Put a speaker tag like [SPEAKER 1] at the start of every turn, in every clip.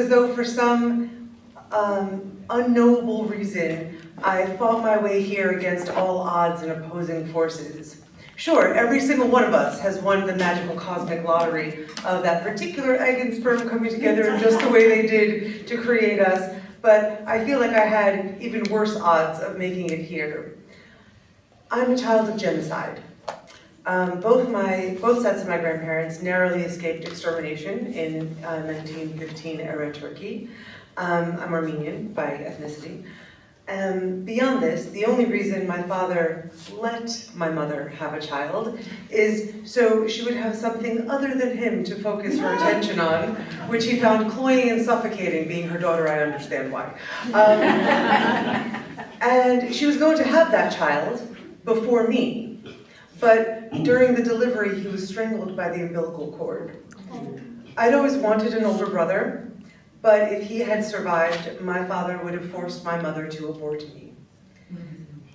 [SPEAKER 1] as though for some unknowable reason, I fought my way here against all odds and opposing forces. Sure, every single one of us has won the magical cosmic lottery of that particular egg and sperm coming together in just the way they did to create us, but I feel like I had even worse odds of making it here. I'm a child of genocide. Both sets of my grandparents narrowly escaped extermination in 1915 era Turkey. I'm Armenian by ethnicity. Beyond this, the only reason my father let my mother have a child is so she would have something other than him to focus her attention on, which he found cloying and suffocating. Being her daughter, I understand why. And she was going to have that child before me, but during the delivery, he was strangled by the umbilical cord. I'd always wanted an older brother, but if he had survived, my father would have forced my mother to abort me.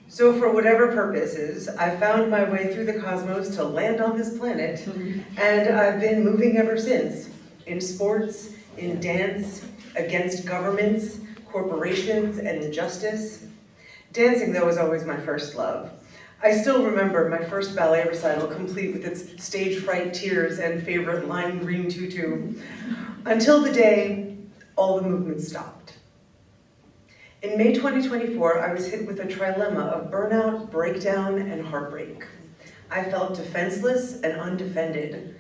[SPEAKER 1] So for whatever purposes, I found my way through the cosmos to land on this planet, and I've been moving ever since, in sports, in dance, against governments, corporations, and injustice. Dancing, though, was always my first love. I still remember my first ballet recital, complete with its stage fright tears and favorite lime green tutu, until the day all the movement stopped. In May 2024, I was hit with a trilemma of burnout, breakdown, and heartbreak. I felt defenseless and undefended,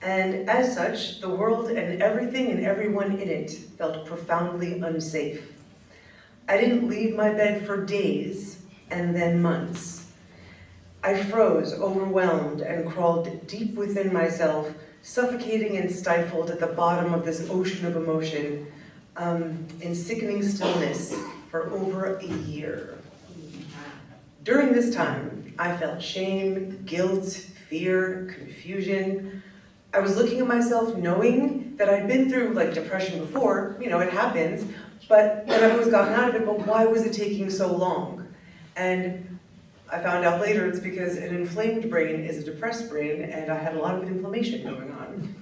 [SPEAKER 1] and as such, the world and everything and everyone in it felt profoundly unsafe. I didn't leave my bed for days and then months. I froze, overwhelmed, and crawled deep within myself, suffocating and stifled at the bottom of this ocean of emotion, in sickening stillness for over a year. During this time, I felt shame, guilt, fear, confusion. I was looking at myself knowing that I'd been through depression before, it happens, but that I've always gotten out of it, but why was it taking so long? And I found out later it's because an inflamed brain is a depressed brain, and I had a lot of inflammation going on.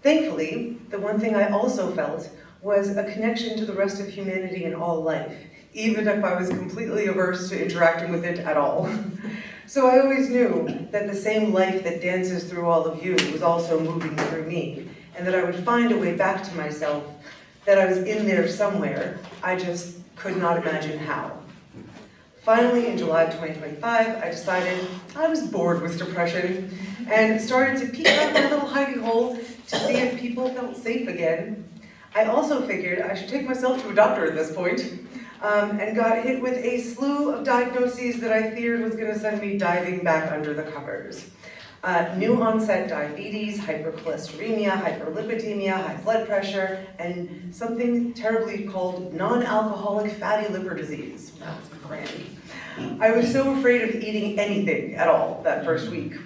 [SPEAKER 1] Thankfully, the one thing I also felt was a connection to the rest of humanity and all life, even if I was completely averse to interacting with it at all. So I always knew that the same life that dances through all of you was also moving through me, and that I would find a way back to myself, that I was in there somewhere, I just could not imagine how. Finally, in July of 2025, I decided I was bored with depression and started to peek out my little hidey hole to see if people felt safe again. I also figured I should take myself to a doctor at this point, and got hit with a slew of diagnoses that I feared was going to send me diving back under the covers. New onset diabetes, hypercholesteremia, hyperlipidemia, high blood pressure, and something terribly called non-alcoholic fatty liver disease. That's grand. I was so afraid of eating anything at all that first week.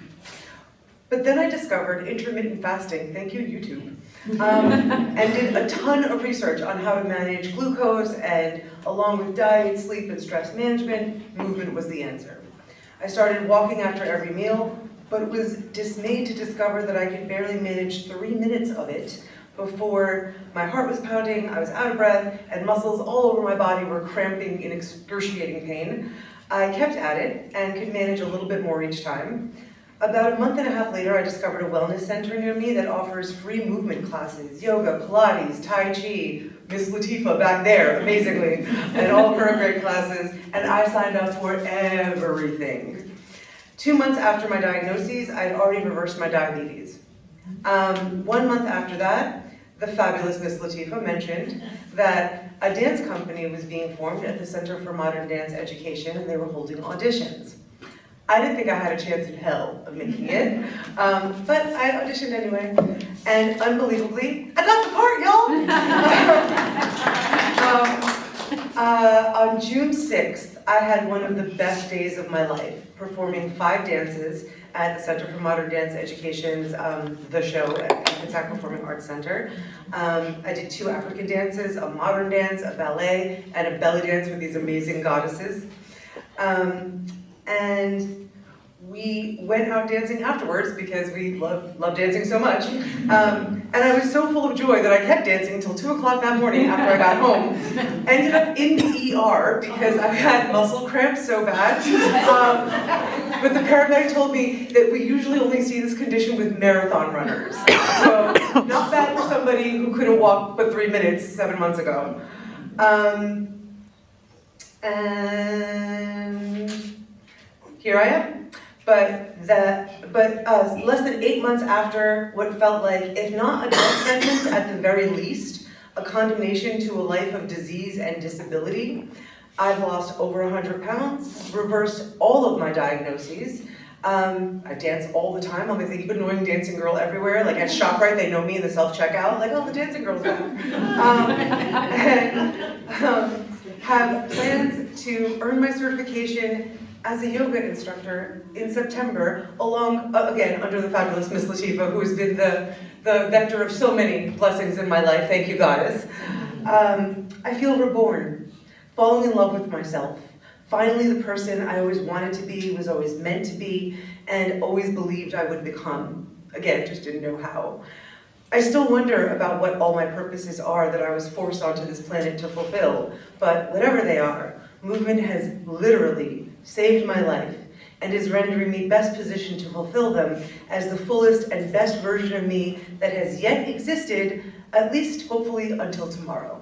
[SPEAKER 1] But then I discovered intermittent fasting, thank you YouTube, and did a ton of research on how to manage glucose, and along with diet, sleep, and stress management, movement was the answer. I started walking after every meal, but was dismayed to discover that I could barely manage 3 minutes of it before my heart was pounding, I was out of breath, and muscles all over my body were cramping in excruciating pain. I kept at it and could manage a little bit more each time. About a month and a half later, I discovered a wellness center near me that offers free movement classes, yoga, Pilates, Tai Chi, Miss Latifah back there, amazingly, and all of her great classes, and I signed up for everything. 2 months after my diagnoses, I had already reversed my diabetes. 1 month after that, the fabulous Miss Latifah mentioned that a dance company was being formed at the Center for Modern Dance Education, and they were holding auditions. I didn't think I had a chance in hell of making it, but I auditioned anyway, and unbelievably, I got the part, y'all! On June 6th, I had one of the best days of my life, performing 5 dances at the Center for Modern Dance Education's The Show at Hackensack Performing Arts Center. I did 2 African dances, a modern dance, a ballet, and a belly dance with these amazing goddesses. And we went out dancing afterwards because we love dancing so much. And I was so full of joy that I kept dancing until 2 o'clock that morning after I got home. Ended up in the ER because I had muscle cramps so bad. But the paramedic told me that we usually only see this condition with marathon runners. So not bad for somebody who couldn't walk but 3 minutes 7 months ago. And here I am. But less than 8 months after what felt like, if not a death sentence, at the very least, a condemnation to a life of disease and disability, I've lost over 100 pounds, reversed all of my diagnoses. I dance all the time. I'm the annoying dancing girl everywhere. Like at ShopRite, they know me in the self-checkout. Like, oh, the dancing girl's back. Have plans to earn my certification as a yoga instructor in September, along, again, under the fabulous Miss Latifah, who has been the vector of so many blessings in my life. Thank you, Goddess. I feel reborn, falling in love with myself. Finally, the person I always wanted to be, was always meant to be, and always believed I would become. Again, just didn't know how. I still wonder about what all my purposes are that I was forced onto this planet to fulfill, but whatever they are, movement has literally saved my life and is rendering me best positioned to fulfill them as the fullest and best version of me that has yet existed, at least hopefully until tomorrow.